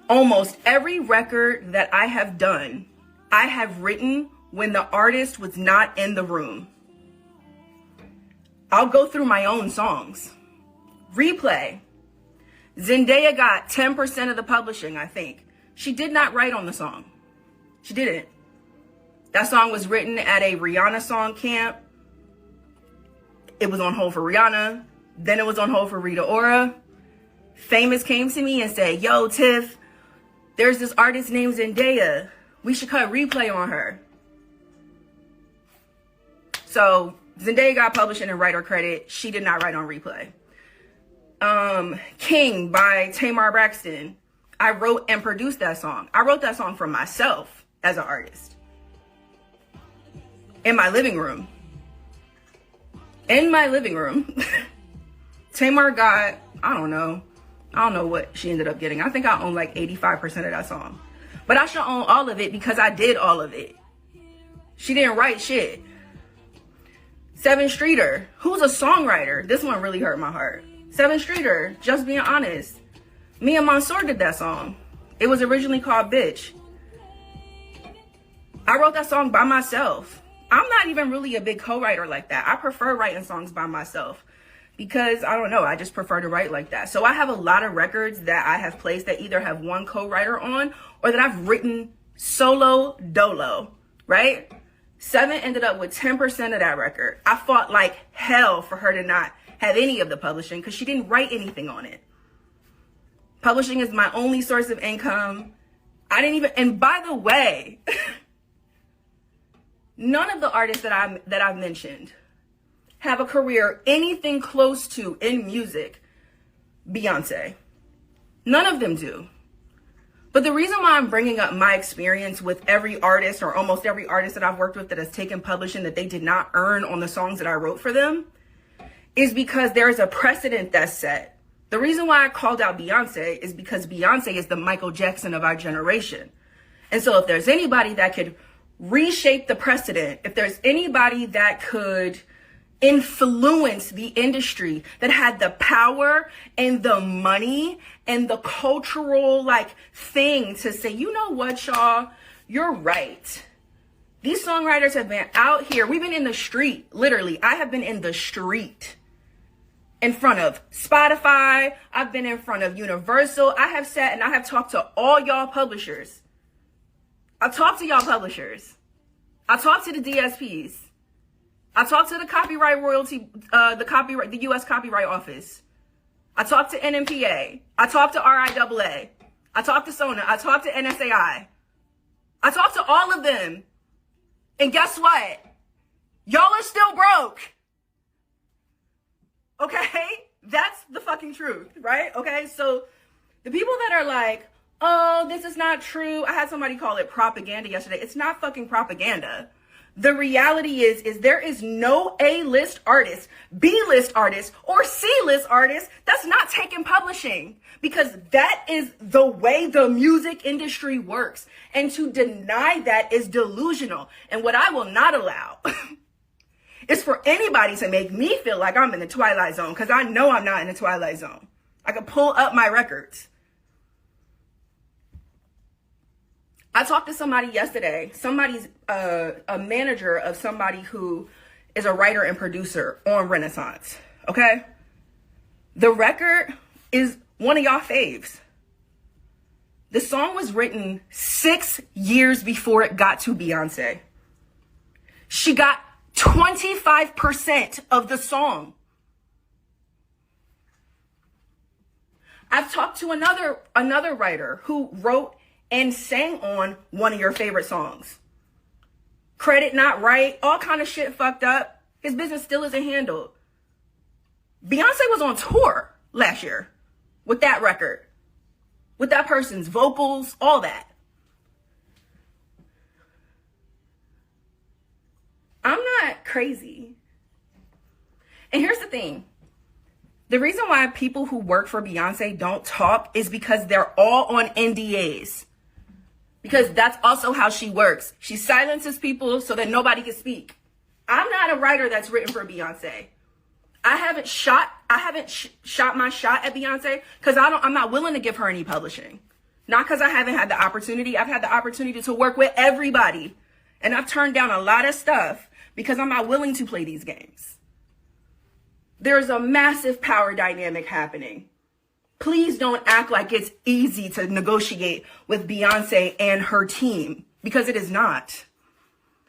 Almost every record that I have done, I have written when the artist was not in the room. I'll go through my own songs. Replay. Zendaya got 10% of the publishing, I think. She did not write on the song. She didn't. That song was written at a Rihanna song camp. It was on hold for Rihanna. Then it was on hold for Rita Ora. Famous came to me and said, yo, Tiff, there's this artist named Zendaya. We should cut Replay on her. So Zendaya got publishing and writer credit. She did not write on Replay. King by Tamar Braxton. I wrote and produced that song. I wrote that song for myself as an artist. In my living room. Tamar got, I don't know what she ended up getting. I think I own like 85% of that song. But I should own all of it because I did all of it. She didn't write shit. Seven Streeter, who's a songwriter. This one really hurt my heart. Seven Streeter, just being honest. Me and Mansour did that song. It was originally called Bitch. I wrote that song by myself. I'm not even really a big co-writer like that. I prefer writing songs by myself because, I don't know, I just prefer to write like that. So I have a lot of records that I have placed that either have one co-writer on or that I've written solo dolo, right? Seven ended up with 10% of that record. I fought like hell for her to not have any of the publishing because she didn't write anything on it. Publishing is my only source of income. And by the way, none of the artists that I've mentioned have a career anything close to in music Beyonce. None of them do. But the reason why I'm bringing up my experience with every artist or almost every artist that I've worked with that has taken publishing that they did not earn on the songs that I wrote for them is because there is a precedent that's set. The reason why I called out Beyonce is because Beyonce is the Michael Jackson of our generation. And so if there's anybody that could reshape the precedent, if there's anybody that could influence the industry, that had the power and the money and the cultural thing to say, you know what, y'all, you're right. These songwriters have been out here. We've been in the street, literally. I have been in the street in front of Spotify. I've been in front of Universal. I have sat and I have talked to all y'all publishers. I talked to y'all publishers. I talked to the DSPs. I talked to the copyright royalty, the U.S. Copyright Office. I talked to NMPA. I talked to RIAA. I talked to SONA. I talked to NSAI. I talked to all of them. And guess what? Y'all are still broke. Okay? That's the fucking truth, right? Okay? So the people that are like, oh, this is not true. I had somebody call it propaganda yesterday. It's not fucking propaganda. The reality is there is no A-list artist, B-list artist, or C-list artist that's not taking publishing, because that is the way the music industry works. And to deny that is delusional. And what I will not allow is for anybody to make me feel like I'm in the Twilight Zone, because I know I'm not in the Twilight Zone. I can pull up my records. I talked to somebody yesterday, a manager of somebody who is a writer and producer on Renaissance, okay? The record is one of y'all faves. The song was written 6 years before it got to Beyonce. She got 25% of the song. I've talked to another writer who wrote and sang on one of your favorite songs. Credit not right, all kind of shit fucked up. His business still isn't handled. Beyonce was on tour last year with that record, with that person's vocals, all that. I'm not crazy. And here's the thing. The reason why people who work for Beyonce don't talk is because they're all on NDAs. Because that's also how she works. She silences people so that nobody can speak. I'm not a writer that's written for Beyonce. I haven't shot my shot at Beyonce because I'm not willing to give her any publishing. Not because I haven't had the opportunity. I've had the opportunity to work with everybody. And I've turned down a lot of stuff because I'm not willing to play these games. There's a massive power dynamic happening. Please don't act like it's easy to negotiate with Beyonce and her team, because it is not.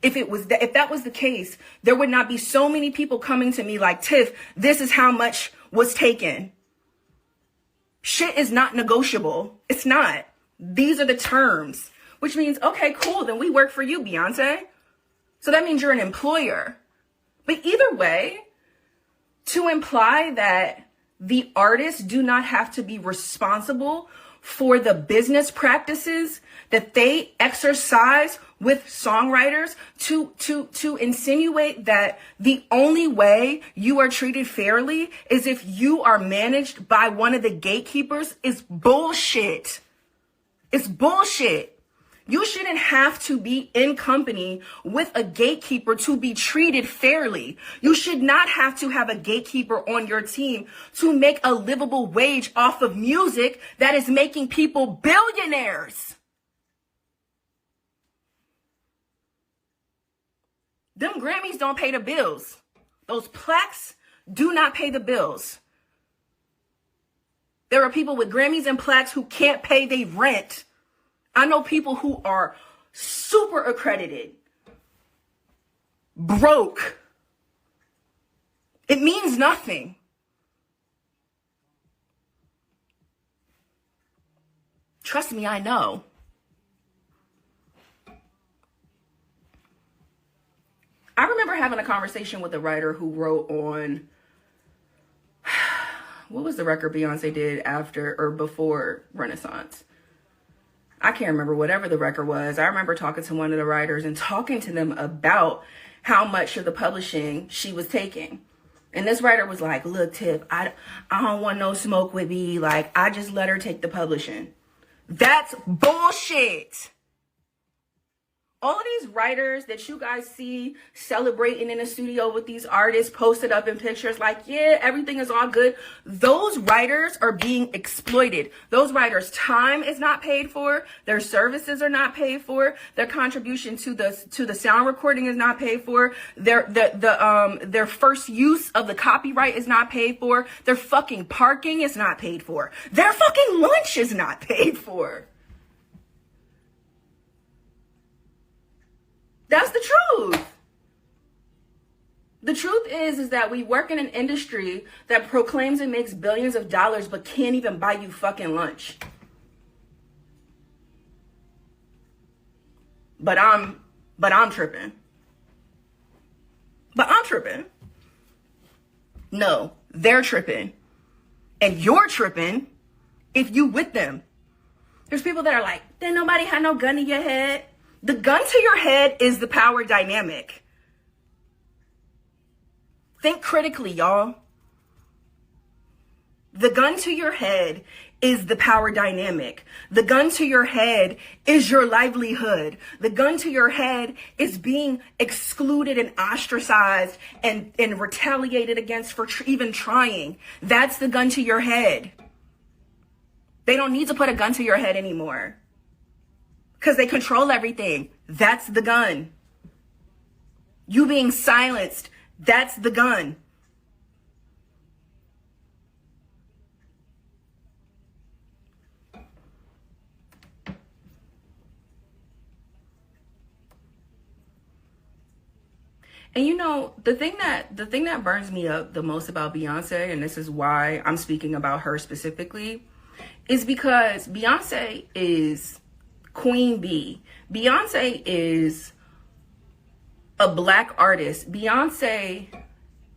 If that was the case, there would not be so many people coming to me like, Tiff, this is how much was taken. Shit is not negotiable. It's not. These are the terms, which means, okay, cool. Then we work for you, Beyonce. So that means you're an employer. But either way, to imply that the artists do not have to be responsible for the business practices that they exercise with songwriters, to insinuate that the only way you are treated fairly is if you are managed by one of the gatekeepers is bullshit. It's bullshit. You shouldn't have to be in company with a gatekeeper to be treated fairly. You should not have to have a gatekeeper on your team to make a livable wage off of music that is making people billionaires. Them Grammys don't pay the bills. Those plaques do not pay the bills. There are people with Grammys and plaques who can't pay their rent. I know people who are super accredited, broke. It means nothing. Trust me, I know. I remember having a conversation with a writer who wrote on, what was the record Beyonce did after or before Renaissance? I can't remember, whatever the record was. I remember talking to one of the writers and talking to them about how much of the publishing she was taking. And this writer was like, look, Tiff, I don't want no smoke with me. Like, I just let her take the publishing. That's bullshit. All of these writers that you guys see celebrating in the studio with these artists posted up in pictures like, yeah, everything is all good. Those writers are being exploited. Those writers' time is not paid for. Their services are not paid for. Their contribution to the sound recording is not paid for. Their first use of the copyright is not paid for. Their fucking parking is not paid for. Their fucking lunch is not paid for. That's the truth. The truth is that we work in an industry that proclaims it makes billions of dollars but can't even buy you fucking lunch. But I'm tripping. But I'm tripping. No, they're tripping. And you're tripping if you with them. There's people that are like, didn't nobody have no gun to your head? The gun to your head is the power dynamic. Think critically, y'all. The gun to your head is the power dynamic. The gun to your head is your livelihood. The gun to your head is being excluded and ostracized and retaliated against for even trying. That's the gun to your head. They don't need to put a gun to your head anymore, because they control everything. That's the gun. You being silenced, that's the gun. And you know, the thing that burns me up the most about Beyonce, and this is why I'm speaking about her specifically, is because Beyonce is Queen Bee. Beyonce is a black artist. Beyonce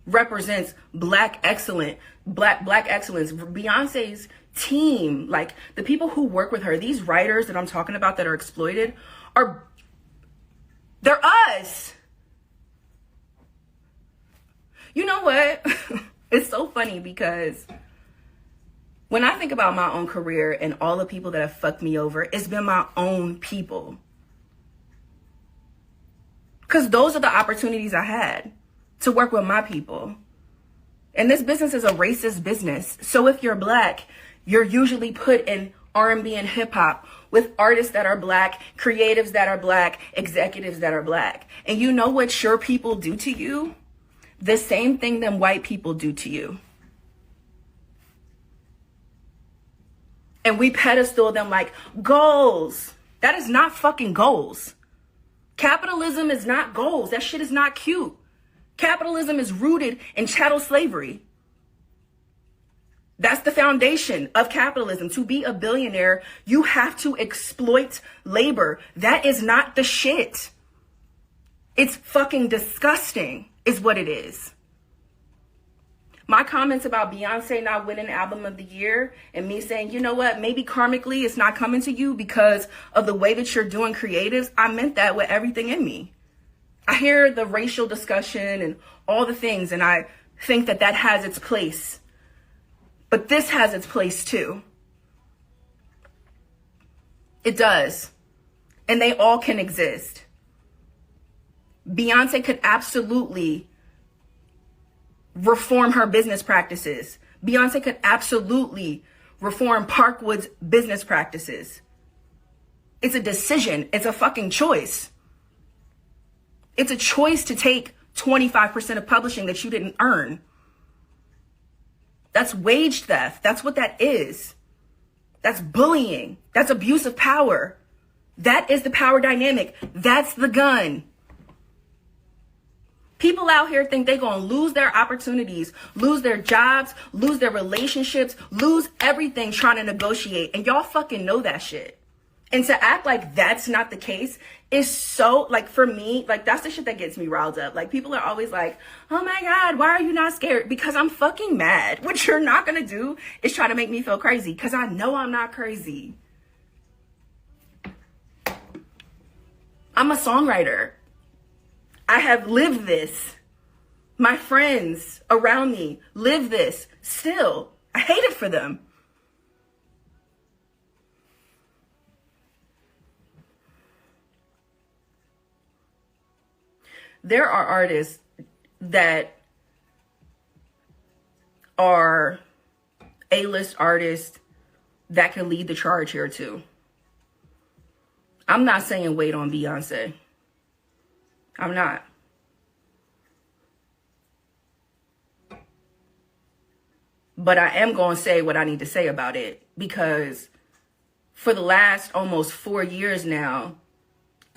represents black excellence. Beyonce's team, like the people who work with her, these writers that I'm talking about that are exploited, they're us. You know what? It's so funny because when I think about my own career and all the people that have fucked me over, it's been my own people. Because those are the opportunities I had to work with my people. And this business is a racist business. So if you're black, you're usually put in R&B and hip hop with artists that are black, creatives that are black, executives that are black. And you know what your people do to you? The same thing them white people do to you. And we pedestal them like goals. That is not fucking goals. Capitalism is not goals. That shit is not cute. Capitalism is rooted in chattel slavery. That's the foundation of capitalism. To be a billionaire, you have to exploit labor. That is not the shit. It's fucking disgusting, is what it is. My comments about Beyonce not winning Album of the Year and me saying, you know what, maybe karmically it's not coming to you because of the way that you're doing creatives, I meant that with everything in me. I hear the racial discussion and all the things, and I think that that has its place. But this has its place too. It does. And they all can exist. Beyonce could absolutely reform her business practices. Beyonce could absolutely reform Parkwood's business practices. It's a decision. It's a fucking choice. It's a choice to take 25% of publishing that you didn't earn. That's wage theft. That's what that is. That's bullying. That's abuse of power. That is the power dynamic. That's the gun. People out here think they're going to lose their opportunities, lose their jobs, lose their relationships, lose everything trying to negotiate. And y'all fucking know that shit. And to act like that's not the case is so, like, for me, like, that's the shit that gets me riled up. Like, people are always like, oh my God, why are you not scared? Because I'm fucking mad. What you're not going to do is try to make me feel crazy, because I know I'm not crazy. I'm a songwriter. I have lived this. My friends around me live this still. I hate it for them. There are artists that are A-list artists that can lead the charge here too. I'm not saying wait on Beyonce. I'm not. But I am going to say what I need to say about it, because for the last almost 4 years now,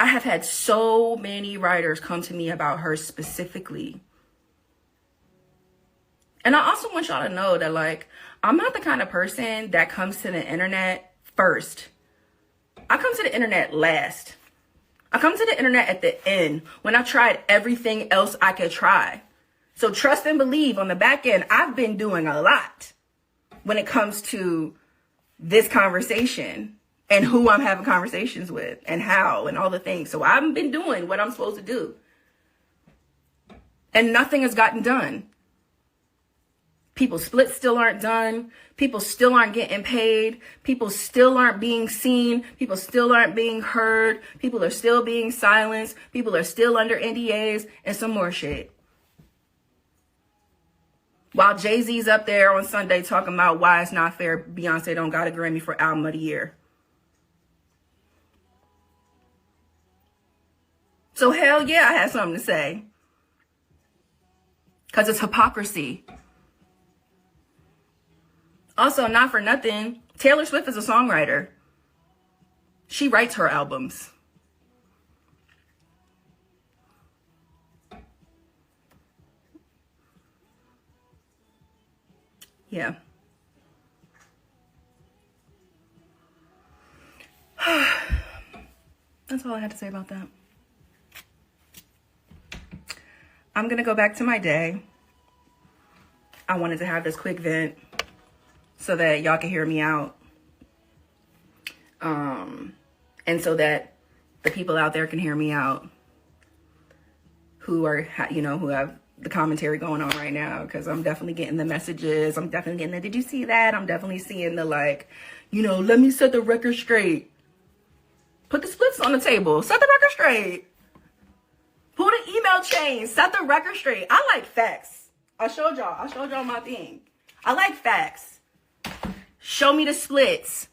I have had so many writers come to me about her specifically. And I also want y'all to know that, like, I'm not the kind of person that comes to the internet first. I come to the internet last. I come to the internet at the end when I tried everything else I could try. So trust and believe, on the back end, I've been doing a lot when it comes to this conversation and who I'm having conversations with and how and all the things. So I've been doing what I'm supposed to do. And nothing has gotten done. People's splits still aren't done. People still aren't getting paid. People still aren't being seen. People still aren't being heard. People are still being silenced. People are still under NDAs and some more shit. While Jay-Z's up there on Sunday talking about why it's not fair Beyonce don't got a Grammy for Album of the Year. So hell yeah, I had something to say. Because it's hypocrisy. Also, not for nothing, Taylor Swift is a songwriter. She writes her albums. Yeah. That's all I had to say about that. I'm going to go back to my day. I wanted to have this quick vent so that y'all can hear me out. And so that the people out there can hear me out who are, who have the commentary going on right now, because I'm definitely getting the messages. I'm definitely getting the, did you see that? I'm definitely seeing the, like, let me set the record straight. Put the splits on the table. Set the record straight. Pull the email chain. Set the record straight. I like facts. I showed y'all my thing. I like facts. Show me the splits.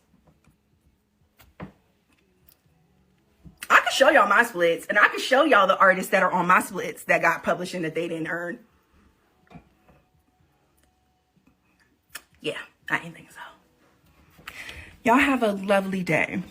show y'all my splits, and I can show y'all the artists that are on my splits that got publishing that they didn't earn. Yeah, I didn't think so. Y'all have a lovely day.